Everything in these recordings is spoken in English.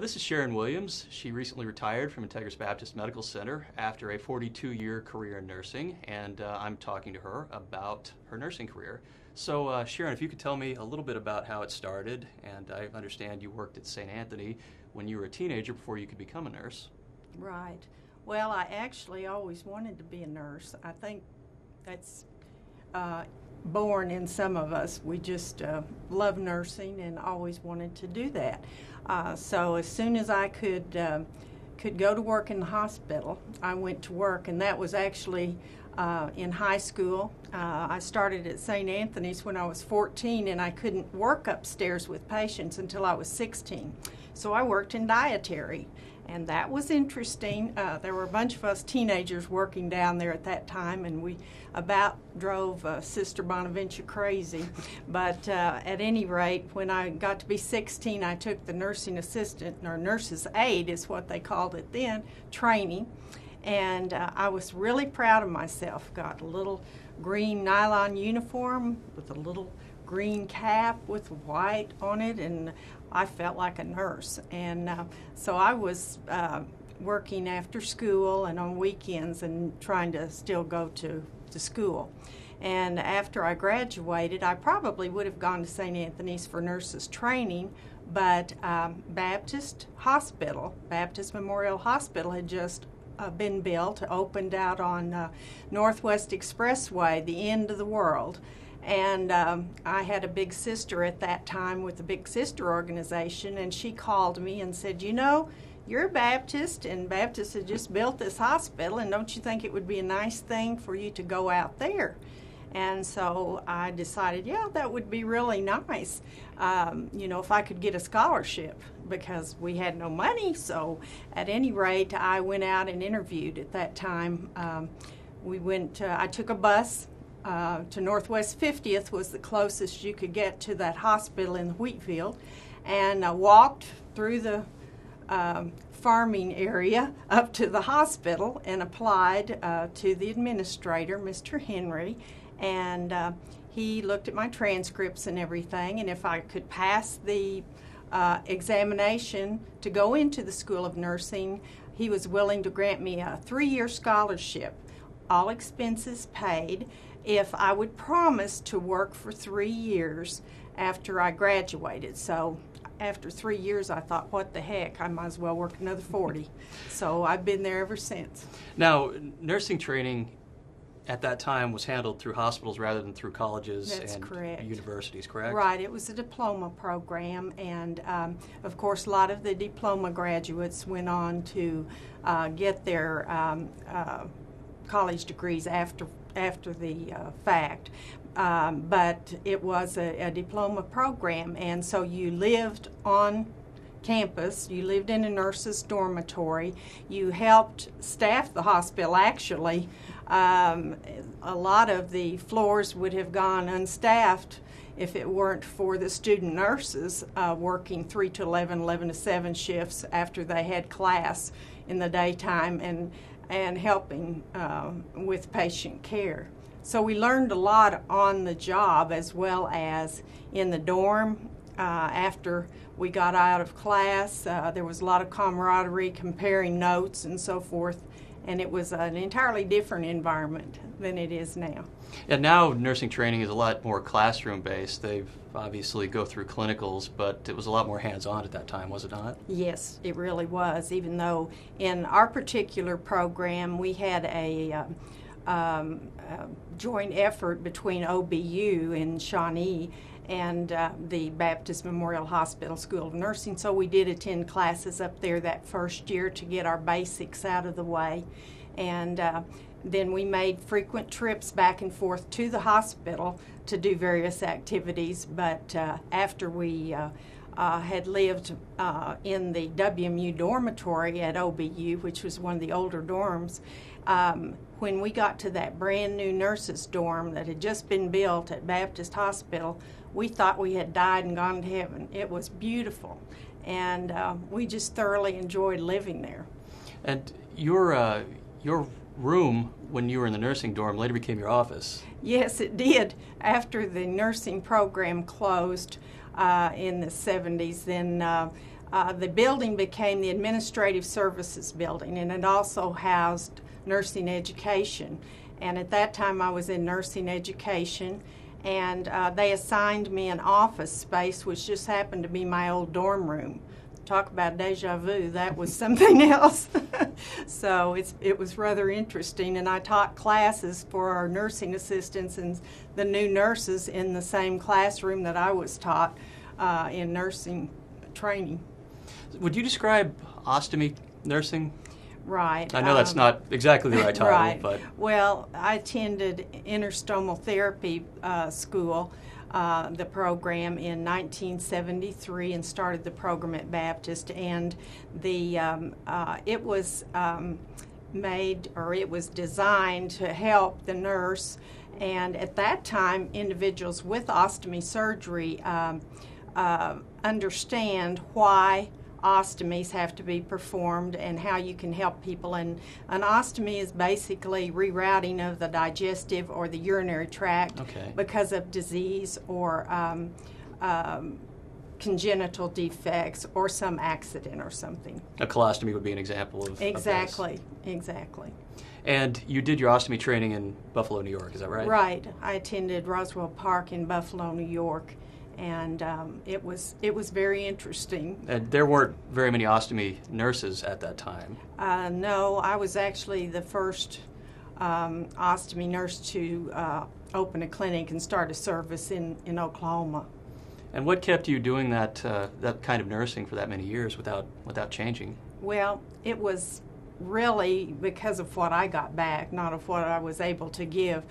This is Sharon Williams. She recently retired from Integris Baptist Medical Center after a 42-year career in nursing, and I'm talking to her about her nursing career. So Sharon, if you could tell me a little bit about how it started, and I understand you worked at St. Anthony when you were a teenager before you could become a nurse. Right. Well, I actually always wanted to be a nurse. I think that's born in some of us. We just love nursing and always wanted to do that. So as soon as I could go to work in the hospital, I went to work, and that was actually in high school. I started at St. Anthony's when I was 14, and I couldn't work upstairs with patients until I was 16. So I worked in dietary, and that was interesting. There were a bunch of us teenagers working down there at that time, and we about drove Sister Bonaventure crazy. But at any rate, when I got to be 16, I took the nursing assistant, or nurse's aide is what they called it then, training. And I was really proud of myself. Got a little green nylon uniform with a little green cap with white on it, and I felt like a nurse. And so I was working after school and on weekends and trying to still go to school. And after I graduated, I probably would have gone to St. Anthony's for nurses training, but Baptist Memorial Hospital had just been built, opened out on Northwest Expressway, the end of the world. And I had a big sister at that time with the Big Sister organization, and she called me and said, you know, you're a Baptist, and Baptist had just built this hospital, and don't you think it would be a nice thing for you to go out there? And so I decided, yeah, that would be really nice, you know, if I could get a scholarship, because we had no money. So at any rate, I went out and interviewed at that time. I took a bus to Northwest 50th, was the closest you could get to that hospital in the wheat field, and I walked through the farming area up to the hospital and applied to the administrator, Mr. Henry, and he looked at my transcripts and everything, and if I could pass the examination to go into the School of Nursing, he was willing to grant me a 3-year scholarship, all expenses paid, if I would promise to work for 3 years after I graduated. So after 3 years, I thought, what the heck, I might as well work another 40. So I've been there ever since. Now, nursing training at that time was handled through hospitals rather than through colleges and correct. Universities, correct? Right. It was a diploma program, and of course, a lot of the diploma graduates went on to get their college degrees after the fact. But it was a diploma program, and so you lived on campus, you lived in a nurse's dormitory, you helped staff the hospital. Actually, a lot of the floors would have gone unstaffed if it weren't for the student nurses working 3 to 11, 11 to 7 shifts after they had class in the daytime and helping with patient care. So we learned a lot on the job as well as in the dorm. After we got out of class, there was a lot of camaraderie, comparing notes and so forth, and it was an entirely different environment than it is now. And now nursing training is a lot more classroom-based. They've obviously go through clinicals, but it was a lot more hands-on at that time, was it not? Yes, it really was, even though in our particular program we had a joint effort between OBU in Shawnee and the Baptist Memorial Hospital School of Nursing, so we did attend classes up there that first year to get our basics out of the way, and then we made frequent trips back and forth to the hospital to do various activities. But after we had lived in the WMU dormitory at OBU, which was one of the older dorms, when we got to that brand new nurses dorm that had just been built at Baptist Hospital, we thought we had died and gone to heaven. It was beautiful, and we just thoroughly enjoyed living there. And your room when you were in the nursing dorm later became your office. Yes, it did. After the nursing program closed in the 70s, then the building became the Administrative Services Building, and it also housed nursing education. And at that time I was in nursing education, and they assigned me an office space, which just happened to be my old dorm room. Talk about deja vu, that was something else. So it was rather interesting, and I taught classes for our nursing assistants and the new nurses in the same classroom that I was taught in nursing training. Would you describe ostomy nursing? Right. I know that's not exactly the right title, right. But well, I attended interstomal therapy school, the program, in 1973, and started the program at Baptist. And the it was designed to help the nurse. And at that time, individuals with ostomy surgery understand why ostomies have to be performed and how you can help people. And an ostomy is basically rerouting of the digestive or the urinary tract because of disease or congenital defects or some accident or something. A colostomy would be an example of Exactly. And you did your ostomy training in Buffalo, New York, is that right? Right. I attended Roswell Park in Buffalo, New York, and it was very interesting. And there weren't very many ostomy nurses at that time. No, I was actually the first ostomy nurse to open a clinic and start a service in Oklahoma. And what kept you doing that kind of nursing for that many years without changing? Well, it was really because of what I got back, not of what I was able to give.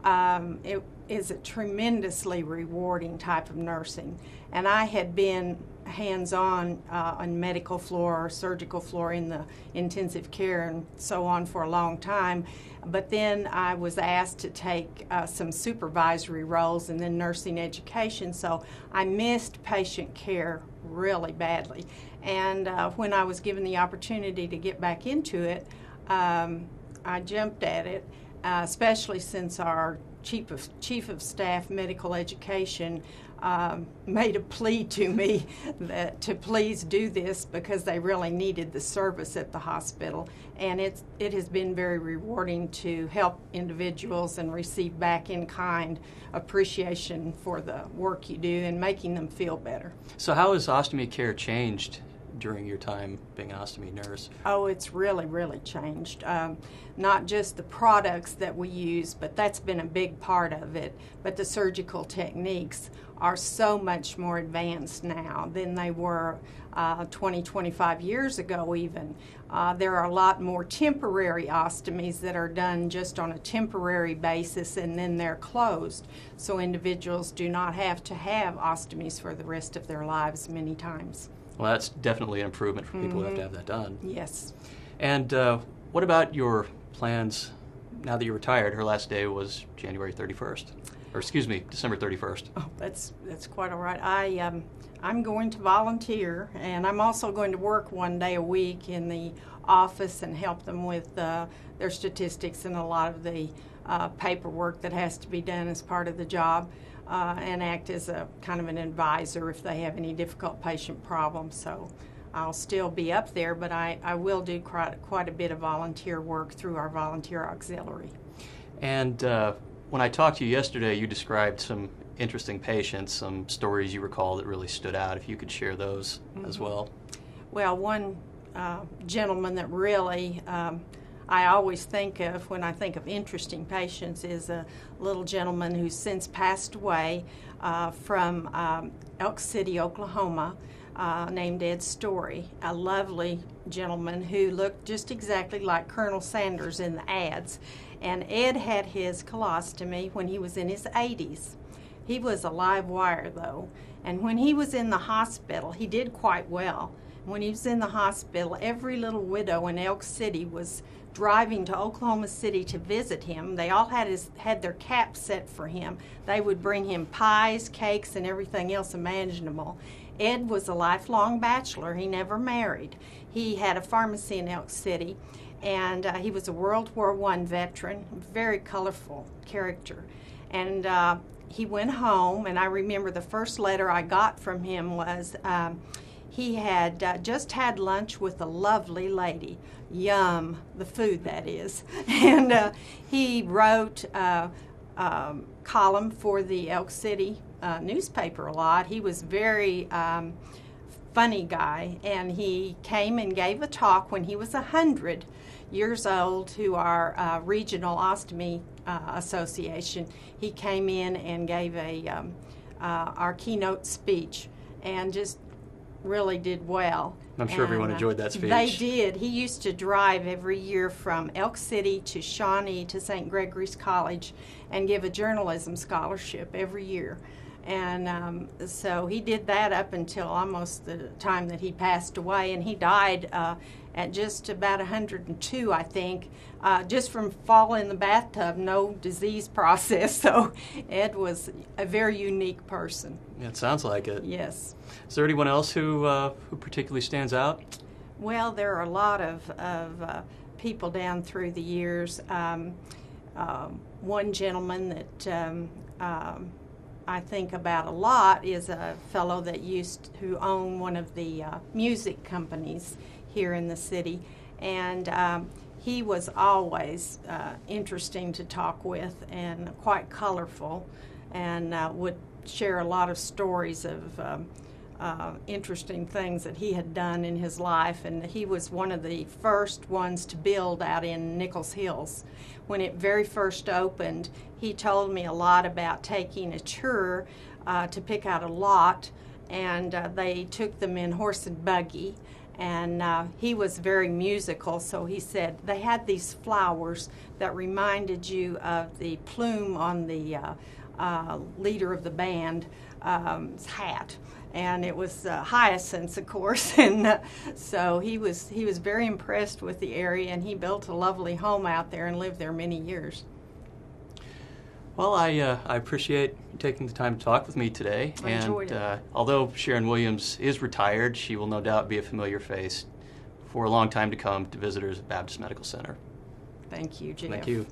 It is a tremendously rewarding type of nursing, and I had been hands-on on medical floor or surgical floor in the intensive care and so on for a long time, but then I was asked to take some supervisory roles and then nursing education, so I missed patient care really badly. And when I was given the opportunity to get back into it, I jumped at it, especially since our chief of staff medical education made a plea to me to please do this because they really needed the service at the hospital. And it has been very rewarding to help individuals and receive back in kind appreciation for the work you do and making them feel better. So how has ostomy care changed during your time being an ostomy nurse? Oh, it's really, really changed. Not just the products that we use, but that's been a big part of it, but the surgical techniques are so much more advanced now than they were 20, 25 years ago even. There are a lot more temporary ostomies that are done just on a temporary basis and then they're closed. So individuals do not have to have ostomies for the rest of their lives many times. Well, that's definitely an improvement for people who have to have that done. Yes. And what about your plans now that you're retired? Her last day was January 31st. Or excuse me, December 31st. Oh, that's quite all right. I'm going to volunteer, and I'm also going to work one day a week in the office and help them with their statistics and a lot of the paperwork that has to be done as part of the job, and act as a kind of an advisor if they have any difficult patient problems. So I'll still be up there, but I will do quite a bit of volunteer work through our volunteer auxiliary. And when I talked to you yesterday, you described some interesting patients, some stories you recall that really stood out. If you could share those as well. Well, one gentleman that really I always think of when I think of interesting patients is a little gentleman who's since passed away from Elk City, Oklahoma, named Ed Story, a lovely gentleman who looked just exactly like Colonel Sanders in the ads. And Ed had his colostomy when he was in his 80s. He was a live wire, though. And when he was in the hospital, he did quite well. When he was in the hospital, every little widow in Elk City was driving to Oklahoma City to visit him. They all had their caps set for him. They would bring him pies, cakes, and everything else imaginable. Ed was a lifelong bachelor. He never married. He had a pharmacy in Elk City, and he was a World War I veteran, very colorful character. And he went home, and I remember the first letter I got from him was he had just had lunch with a lovely lady. Yum, the food that is. And he wrote a column for the Elk City newspaper a lot. He was very funny guy, and he came and gave a talk when he was 100 years old to our regional ostomy association. He came in and gave our keynote speech, and just really did well. I'm sure everyone enjoyed that speech. They did. He used to drive every year from Elk City to Shawnee to St. Gregory's College and give a journalism scholarship every year. And so he did that up until almost the time that he passed away, and he died at just about 102, I think, just from falling in the bathtub, no disease process. So Ed was a very unique person. Yeah, it sounds like it. Yes. Is there anyone else who particularly stands out? Well, there are a lot of people down through the years. One gentleman that I think about a lot is a fellow who owned one of the music companies here in the city, and he was always interesting to talk with and quite colorful, and would share a lot of stories of interesting things that he had done in his life. And he was one of the first ones to build out in Nichols Hills. When it very first opened, he told me a lot about taking a tour to pick out a lot, and they took them in horse and buggy, and he was very musical, so he said they had these flowers that reminded you of the plume on the leader of the band's hat. And it was hyacinths, of course, and so he was very impressed with the area, and he built a lovely home out there and lived there many years. Well, I appreciate you taking the time to talk with me today. I enjoyed it. Although Sharon Williams is retired, she will no doubt be a familiar face for a long time to come to visitors at Baptist Medical Center. Thank you, Jeff. Thank you.